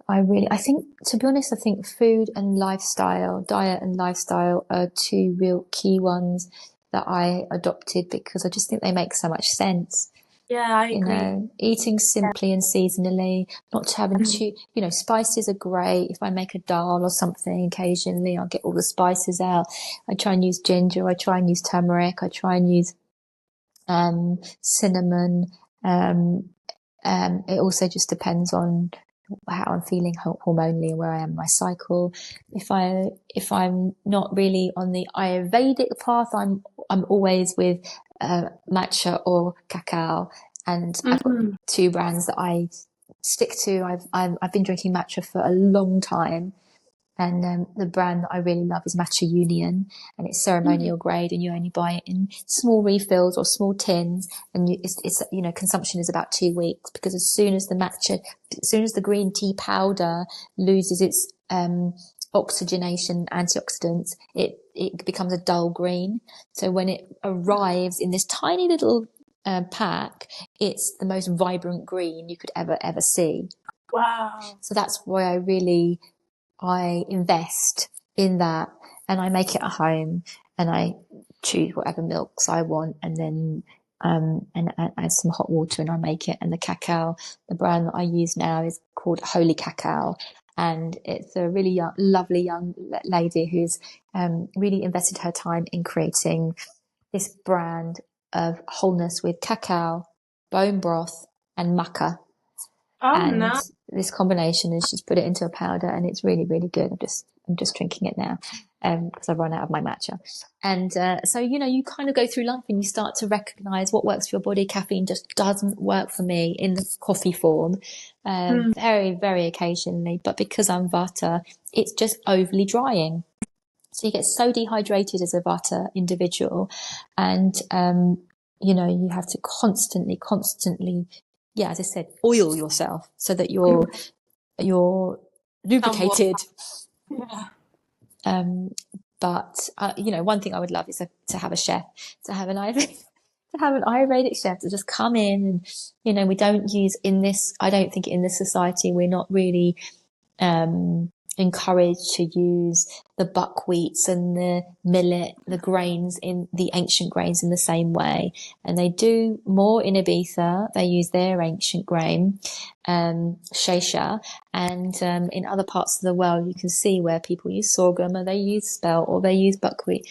I think, to be honest, I think food and lifestyle, diet and lifestyle are two real key ones that I adopted because I just think they make so much sense. Yeah, I You agree. know, eating Yeah. simply and seasonally, not having Mm. too, spices are great. If I make a dal or something, occasionally I'll get all the spices out. I try and use ginger. I try and use turmeric. I try and use, cinnamon. Um, it also just depends on how I'm feeling hormonally and where I am in my cycle. If I'm not really on the Ayurvedic path, I'm always with matcha or cacao, and I've got Mhm. two brands that I stick to. I've been drinking matcha for a long time, and the brand that I really love is Matcha Union, and it's Mm. ceremonial grade, and you only buy it in small refills or small tins, and it's consumption is about 2 weeks because as soon as the green tea powder loses its oxygenation antioxidants, it becomes a dull green. So when it arrives in this tiny little pack, it's the most vibrant green you could ever see. Wow. So that's why I invest in that, and I make it at home, and I choose whatever milks I want, and then and add some hot water, and I make it. And the cacao, the brand that I use now is called Holy Cacao, and it's a really lovely young lady who's really invested her time in creating this brand of wholeness with cacao, bone broth, and maca, Oh, and no. this combination is just put it into a powder, and it's really really good. I'm just drinking it now because I've run out of my matcha. And so you kind of go through life and you start to recognize what works for your body. Caffeine just doesn't work for me in the coffee form, Mm. very very occasionally, but because I'm vata, it's just overly drying. So you get so dehydrated as a vata individual, and you have to constantly, yeah, as I said, oil yourself so that you're Somewhat. lubricated. Yeah. Um, but one thing I would love is to have a chef, to have an Ayurvedic, to have an Ayurvedic chef to just come in, and we don't use in this. I don't think in this society we're not really encouraged to use the buckwheats and the millet, the grains in the ancient grains in the same way. And they do more in Ibiza. They use their ancient grain, shesha, and in other parts of the world, you can see where people use sorghum, or they use spelt, or they use buckwheat.